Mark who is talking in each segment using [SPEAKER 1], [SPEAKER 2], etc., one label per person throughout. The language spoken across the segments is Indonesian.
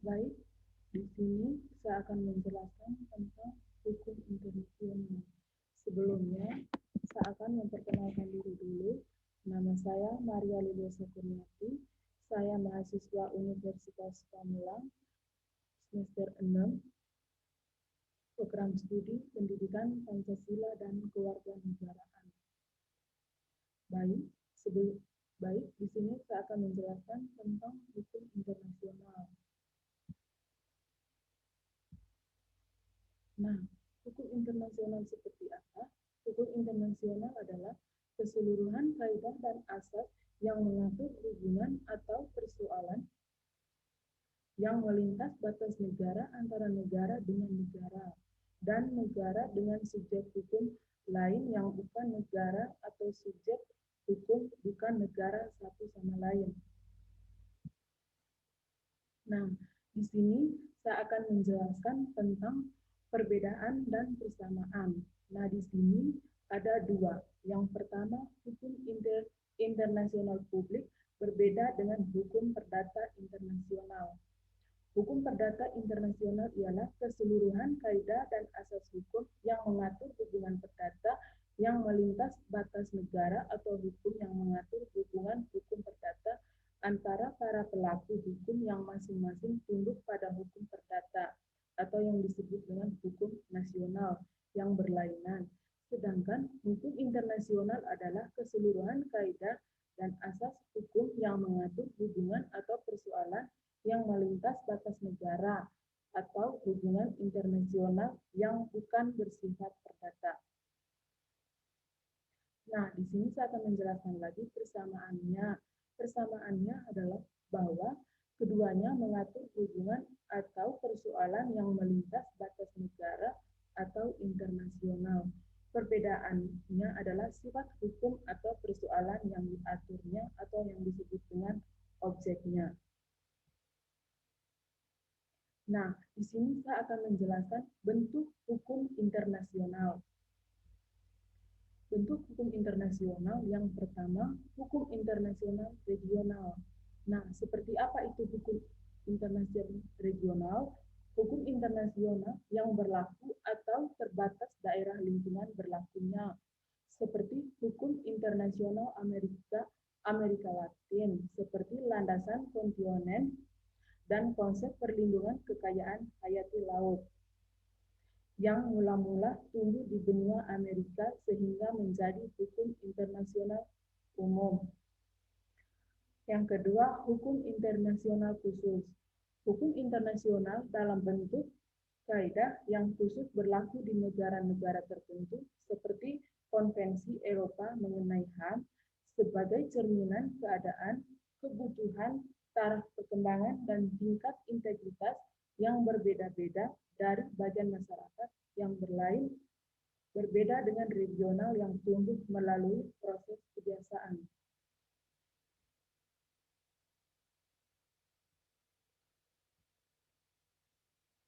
[SPEAKER 1] Baik, di sini saya akan menjelaskan tentang hukum internasional. Sebelumnya, saya akan memperkenalkan diri dulu. Nama saya Maria Lilia Kurniati. Saya mahasiswa Universitas Pamulang, semester 6, program studi Pendidikan Pancasila dan Kewarganegaraan. Baik, sebelum baik, di sini saya akan menjelaskan tentang hukum internasional. Nah, hukum internasional seperti apa? Hukum internasional adalah keseluruhan kaidah dan asas yang mengatur hubungan atau persoalan yang melintas batas negara antara negara dengan negara dan negara dengan subjek hukum lain yang bukan negara atau subjek hukum bukan negara satu sama lain. Nah, di sini saya akan menjelaskan tentang perbedaan dan persamaan. Nah, di sini ada dua. Yang pertama, hukum internasional publik berbeda dengan hukum perdata internasional. Hukum perdata internasional ialah keseluruhan kaidah dan asas hukum yang mengatur hubungan perdata yang melintas batas negara atau hukum yang mengatur hubungan hukum perdata antara para pelaku hukum yang masing-masing tunduk pada hukum perdata atau yang disebut dengan hukum nasional yang berlainan. Sedangkan hukum internasional adalah keseluruhan kaidah dan asas hukum yang mengatur hubungan atau persoalan yang melintas batas negara atau hubungan internasional yang bukan bersifat perdata. Nah, di sini saya akan menjelaskan lagi persamaannya. Persamaannya adalah bahwa keduanya mengatur hubungan atau persoalan yang melintas batas negara atau internasional. Perbedaannya adalah sifat hukum atau persoalan yang diaturnya atau yang disebut dengan objeknya. Nah, di sini saya akan menjelaskan bentuk hukum internasional. Bentuk hukum internasional yang pertama, hukum internasional regional. Nah, seperti apa itu hukum internasional regional? Hukum internasional yang berlaku atau terbatas daerah lingkungan berlakunya, seperti hukum internasional Amerika Latin, seperti landasan kontinental dan konsep perlindungan kekayaan hayati laut yang mula-mula tumbuh di benua Amerika sehingga menjadi hukum internasional umum. Yang kedua, hukum internasional khusus. Hukum internasional dalam bentuk kaidah yang khusus berlaku di negara-negara tertentu seperti Konvensi Eropa mengenai HAM sebagai cerminan keadaan, kebutuhan, taraf perkembangan, dan tingkat integritas yang berbeda-beda dari bagian masyarakat yang berlain, berbeda dengan regional yang tumbuh melalui proses kebiasaan.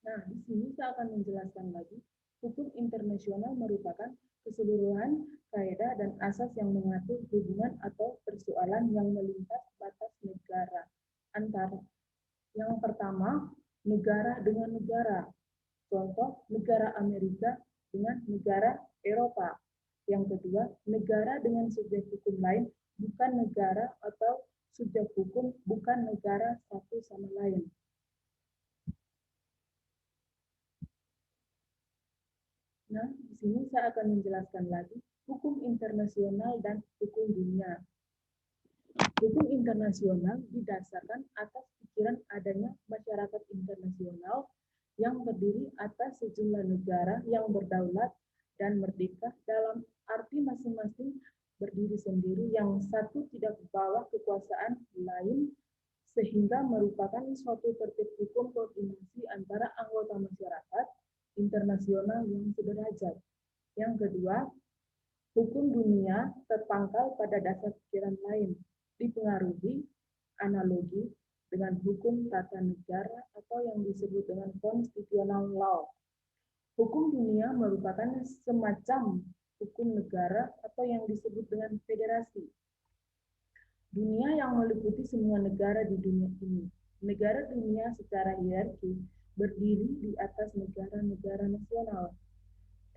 [SPEAKER 1] Nah, di sini saya akan menjelaskan lagi, hukum internasional merupakan keseluruhan kaidah dan asas yang mengatur hubungan atau persoalan yang melintas batas negara. Antara yang pertama, negara dengan negara. Contoh, negara Amerika dengan negara Eropa. Yang kedua, negara dengan subjek hukum lain, bukan negara atau subjek hukum bukan negara satu sama lain. Nah, di sini saya akan menjelaskan lagi hukum internasional dan hukum dunia. Hukum internasional didasarkan atas pikiran adanya masyarakat internasional yang terdiri atas sejumlah negara yang berdaulat dan merdeka dalam arti masing-masing berdiri sendiri yang satu tidak bawah kekuasaan lain sehingga merupakan suatu tertib hukum koordinasi antara anggota masyarakat internasional yang sederajat. Yang kedua, hukum dunia terpangkal pada dasar pikiran lain, dipengaruhi analogi dengan hukum tata negara atau yang disebut dengan constitutional law. Hukum dunia merupakan semacam hukum negara atau yang disebut dengan federasi. Dunia yang meliputi semua negara di dunia ini, negara dunia secara hierarki berdiri di atas negara-negara nasional.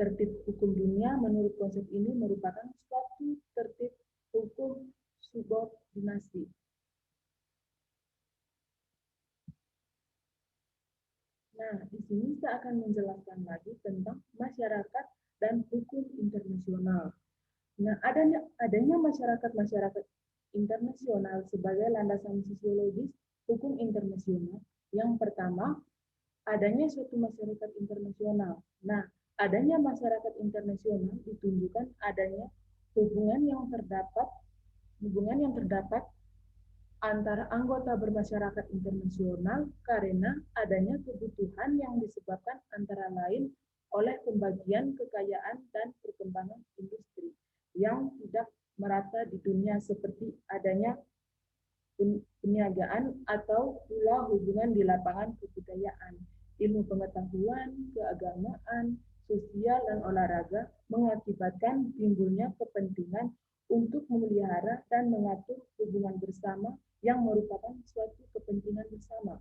[SPEAKER 1] Tertib hukum dunia menurut konsep ini merupakan suatu tertib hukum subordinasi. Nah, di sini saya akan menjelaskan lagi tentang masyarakat dan hukum internasional. Nah, adanya masyarakat-masyarakat internasional sebagai landasan sosiologis hukum internasional. Yang pertama, adanya suatu masyarakat internasional. Nah, adanya masyarakat internasional ditunjukkan adanya hubungan yang terdapat antara anggota bermasyarakat internasional karena adanya kebutuhan yang disebabkan antara lain oleh pembagian kekayaan dan perkembangan industri yang tidak merata di dunia seperti adanya peniagaan atau pula hubungan di lapangan kebudayaan, ilmu pengetahuan, keagamaan, sosial, dan olahraga mengakibatkan timbulnya kepentingan untuk memelihara dan mengatur hubungan bersama yang merupakan suatu kepentingan bersama.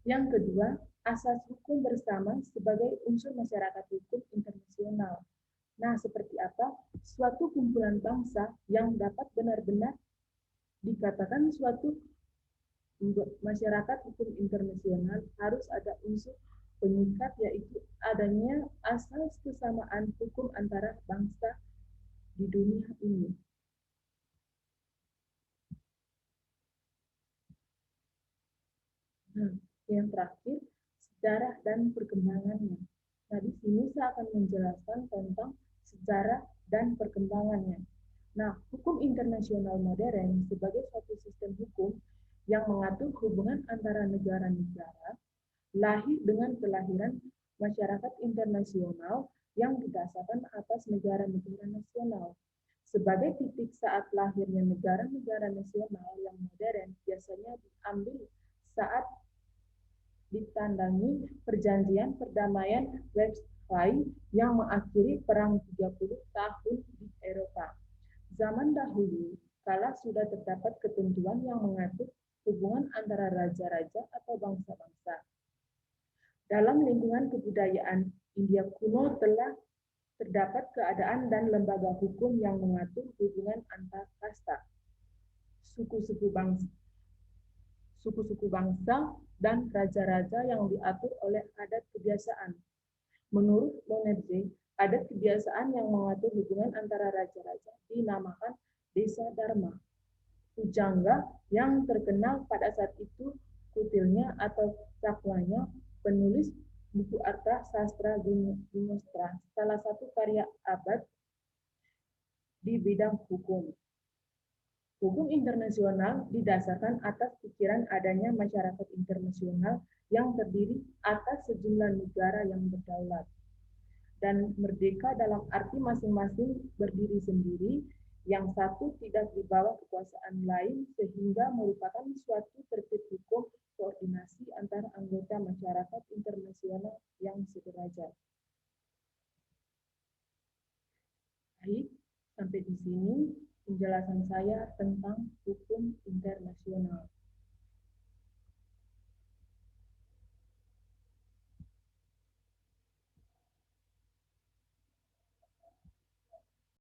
[SPEAKER 1] Yang kedua, asas hukum bersama sebagai unsur masyarakat hukum internasional. Nah, seperti apa? Suatu kumpulan bangsa yang dapat benar-benar dikatakan suatu masyarakat hukum internasional harus ada unsur pengikat, yaitu adanya asas kesamaan hukum antara bangsa di dunia ini. Nah, yang terakhir, sejarah dan perkembangannya. Nah, di sini saya akan menjelaskan tentang sejarah dan perkembangannya. Nah, hukum internasional modern sebagai suatu sistem hukum yang mengatur hubungan antara negara-negara lahir dengan kelahiran masyarakat internasional yang didasarkan atas negara-negara nasional. Sebagai titik saat lahirnya negara-negara nasional yang modern biasanya diambil saat ditandangi perjanjian perdamaian Versailles yang mengakhiri perang 30 tahun di Eropa. Zaman dahulu, kala sudah terdapat ketentuan yang mengatur hubungan antara raja-raja atau bangsa-bangsa. Dalam lingkungan kebudayaan India kuno telah terdapat keadaan dan lembaga hukum yang mengatur hubungan antar kasta, suku-suku bangsa, dan raja-raja yang diatur oleh adat kebiasaan. Menurut Monerze, adat kebiasaan yang mengatur hubungan antara raja-raja dinamakan desa dharma. Pujangga yang terkenal pada saat itu kutilnya atau cakwanya, penulis buku Arta Sastra Gumostra, salah satu karya abad di bidang hukum. Hukum internasional didasarkan atas pikiran adanya masyarakat internasional yang terdiri atas sejumlah negara yang berdaulat dan merdeka dalam arti masing-masing berdiri sendiri, yang satu tidak di bawah kekuasaan lain, sehingga merupakan suatu tertib hukum koordinasi antara anggota masyarakat internasional yang sederajat. Baik, sampai di sini penjelasan saya tentang